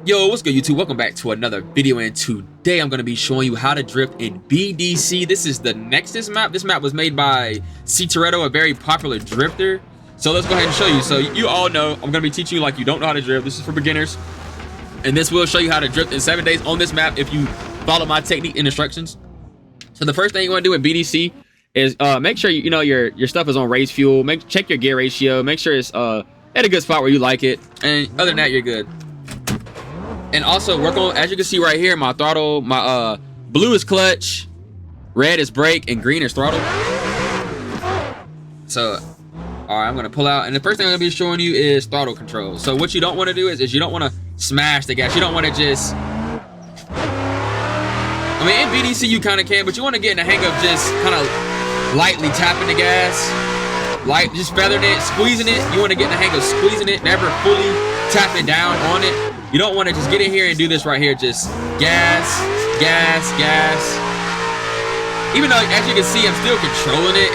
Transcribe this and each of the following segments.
Yo, what's good, YouTube? Welcome back to another video, and today I'm going to be showing you how to drift in BDC. This is the Nexus map. This map was made by Throttle, a very popular drifter. So let's go ahead and show you. So you all know I'm going to be teaching you like you don't know how to drift. This is for beginners. And this will show you how to drift in 7 days on this map if you follow my technique and instructions. So the first thing you want to do in BDC is make sure you know your stuff is on race fuel. Check your gear ratio. Make sure it's at a good spot where you like it. And other than that, you're good. And also work on, as you can see right here, my throttle, my blue is clutch, red is brake, and green is throttle. So, all right, I'm gonna pull out, and the first thing I'm gonna be showing you is throttle control. So what you don't want to do is you don't want to smash the gas. You don't want to just, I mean, in BDC you kind of can, but you want to get in the hang of just kind of lightly tapping the gas, just feathering it, squeezing it. You want to get in the hang of squeezing it, never fully tapping down on it. You don't want to just get in here and do this right here, just gas, gas, gas. Even though, as you can see, I'm still controlling it.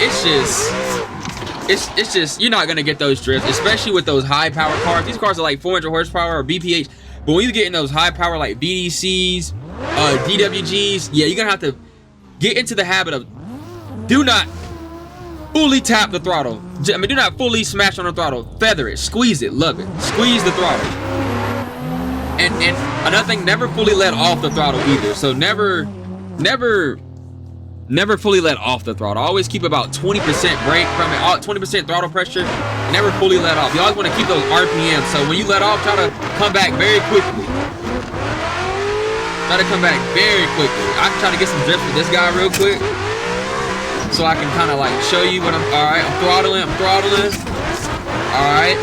It's just, you're not gonna get those drifts, especially with those high power cars. These cars are like 400 horsepower or BPH, but when you get in those high power like BDCs, DWGs, yeah, you're gonna have to get into the habit of do not fully tap the throttle. I mean, do not fully smash on the throttle. Feather it, squeeze it, love it, squeeze the throttle. And another thing, never fully let off the throttle either. So never fully let off the throttle. Always keep about 20% brake from it, 20% throttle pressure. Never fully let off. You always want to keep those RPMs. So when you let off, try to come back very quickly. Try to come back very quickly. I can try to get some drifts with this guy real quick, so I can kind of like show you what I'm. All right, I'm throttling. All right.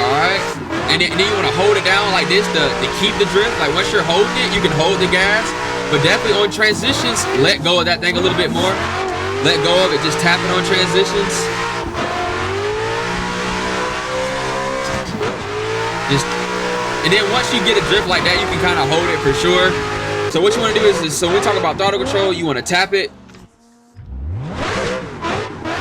Alright, and then you want to hold it down like this to keep the drift. Like once you're holding it, you can hold the gas, but definitely on transitions, let go of that thing a little bit more. Let go of it, just tap it on transitions. And then once you get a drift like that, you can kind of hold it for sure. So what you want to do is so when we talk about throttle control, you want to tap it.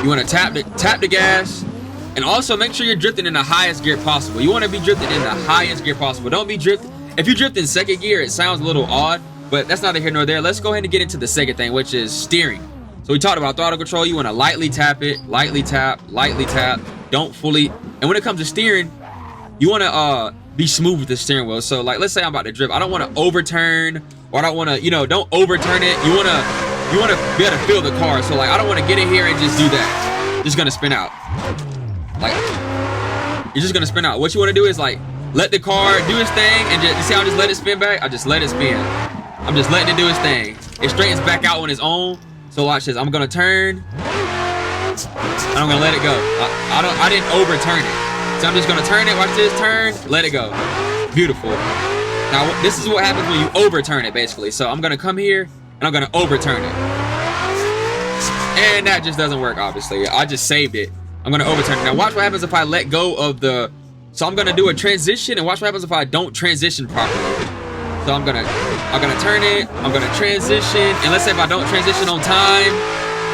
You want to tap the gas. And also make sure you're drifting in the highest gear possible. You want to be drifting in the highest gear possible. Don't be drifting. If you drift in second gear, it sounds a little odd, but that's neither here nor there. Let's go ahead and get into the second thing, which is steering. So we talked about throttle control. You want to lightly tap it, lightly tap. Don't fully. And when it comes to steering, you want to be smooth with the steering wheel. So like, let's say I'm about to drift. I don't want to overturn, or I don't want to, don't overturn it. You want to be able to feel the car. So like, I don't want to get in here and just do that. Just gonna spin out. Like, you're just gonna spin out. What you want to do is like let the car do its thing, and just, you see how I just let it spin back? I just let it spin. I'm just letting it do its thing. It straightens back out on its own. So watch this. I'm gonna turn, and I'm gonna let it go. I didn't overturn it, so I'm just gonna turn it. Watch this, turn, let it go. Beautiful. Now this is what happens when you overturn it, basically. So I'm gonna come here and I'm gonna overturn it, and that just doesn't work. Obviously, I just saved it. I'm gonna overturn it. Now watch what happens if I let go of the, so I'm gonna do a transition, and watch what happens if I don't transition properly. So I'm gonna turn it, I'm gonna transition, and let's say if I don't transition on time,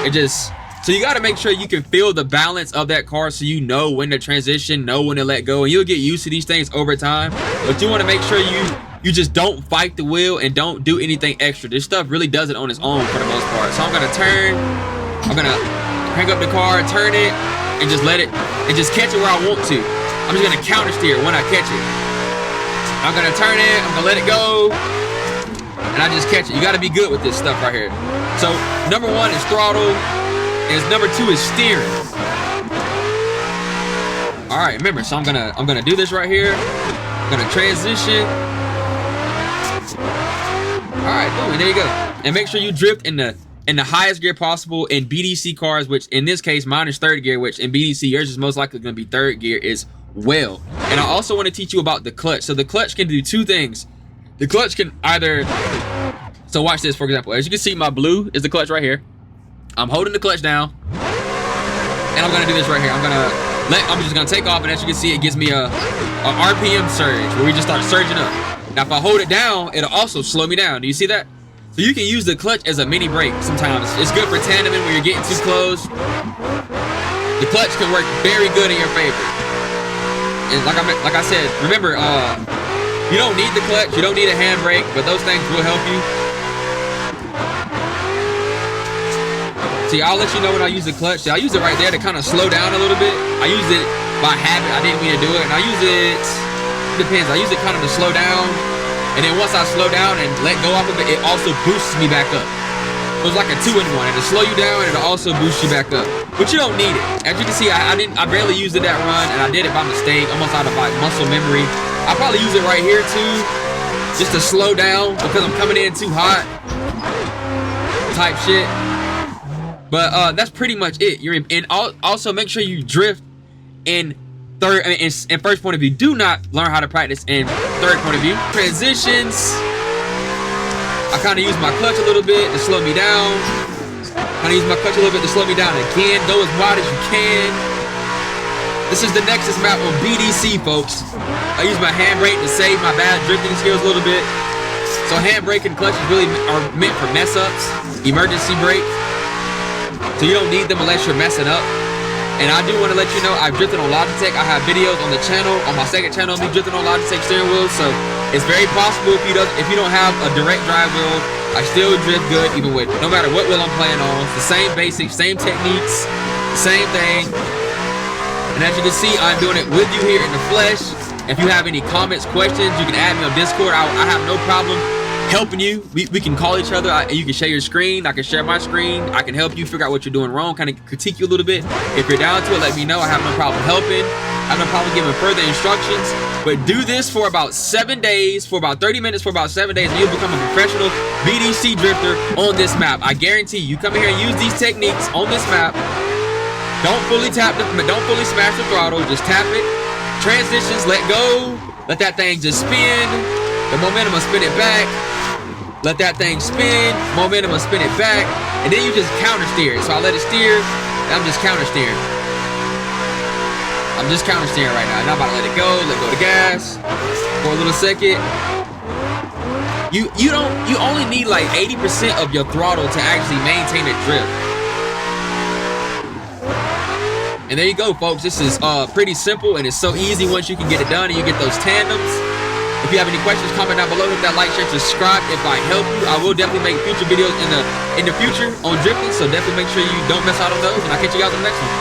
it just, so you gotta make sure you can feel the balance of that car, so you know when to transition, know when to let go, and you'll get used to these things over time. But you wanna make sure you just don't fight the wheel and don't do anything extra. This stuff really does it on its own for the most part. So I'm gonna turn, I'm gonna crank up the car, turn it, and just let it, and just catch it where I want to. I'm just gonna counter steer when I catch it. I'm gonna turn it, I'm gonna let it go, and I just catch it. You gotta be good with this stuff right here. So number 1 is throttle, and number 2 is steering. All right, remember, so I'm gonna do this right here. I'm gonna transition. All right, boom, and there you go. And make sure you drift in the highest gear possible in BDC cars, which in this case mine is 3rd gear, which in BDC yours is most likely going to be 3rd gear as well. And I also want to teach you about the clutch. So the clutch can do 2 things. The clutch can either, so watch this, for example, as you can see, my blue is the clutch right here. I'm holding the clutch down, and I'm going to do this right here. I'm just going to take off, and as you can see, it gives me a RPM surge where we just start surging up. Now if I hold it down, it'll also slow me down. Do you see that? So you can use the clutch as a mini brake sometimes. It's good for tandeming when you're getting too close. The clutch can work very good in your favor. and like I said, remember, you don't need the clutch, you don't need a handbrake, but those things will help you. See, I'll let you know when I use the clutch. See, I use it right there to kind of slow down a little bit. I use it by habit. I didn't mean to do it. And I use it, depends. I use it kind of to slow down. And then once I slow down and let go off of it, it also boosts me back up. So it's like a 2-in-1. It'll slow you down and it'll also boost you back up. But you don't need it. As you can see, I barely used it that run, and I did it by mistake, almost out of like muscle memory. I'll probably use it right here too, just to slow down because I'm coming in too hot type shit. But that's pretty much it. And also make sure you drift in first point of view. Do not learn how to practice in third point of view. Transitions. I kind of use my clutch a little bit to slow me down. Kind of use my clutch a little bit to slow me down again. Go as wide as you can. This is the Nexus map on BDC, folks. I use my handbrake to save my bad drifting skills a little bit. So handbrake and clutch really are meant for mess ups, emergency brake. So you don't need them unless you're messing up. And I do want to let you know I've drifted on Logitech. I have videos on the channel, on my second channel, me drifting on Logitech steering wheels. So it's very possible if you don't have a direct drive wheel, I still drift good even with no matter what wheel I'm playing on. It's the same basics, same techniques, same thing. And as you can see, I'm doing it with you here in the flesh. If you have any comments, questions, you can add me on Discord. I have no problem helping you. We can call each other. You can share your screen. I can share my screen. I can help you figure out what you're doing wrong, kind of critique you a little bit. If you're down to it, let me know. I have no problem helping. I have no problem giving further instructions. But do this for about 7 days, for about 30 minutes, for about 7 days, and you'll become a professional BDC drifter on this map. I guarantee you come in here and use these techniques on this map. Don't fully smash the throttle. Just tap it. Transitions, let go. Let that thing just spin. The momentum will spin it back. Let that thing spin, momentum will spin it back, and then you just counter steer it. So I let it steer, and I'm just counter steering. I'm just counter steering right now. And I'm about to let go the gas for a little second. You only need like 80% of your throttle to actually maintain a drift. And there you go, folks. This is pretty simple, and it's so easy once you can get it done and you get those tandems. If you have any questions, comment down below. Hit that like, share, subscribe. If I help you, I will definitely make future videos in the future on drifting. So definitely make sure you don't miss out on those. And I'll catch you guys on the next one.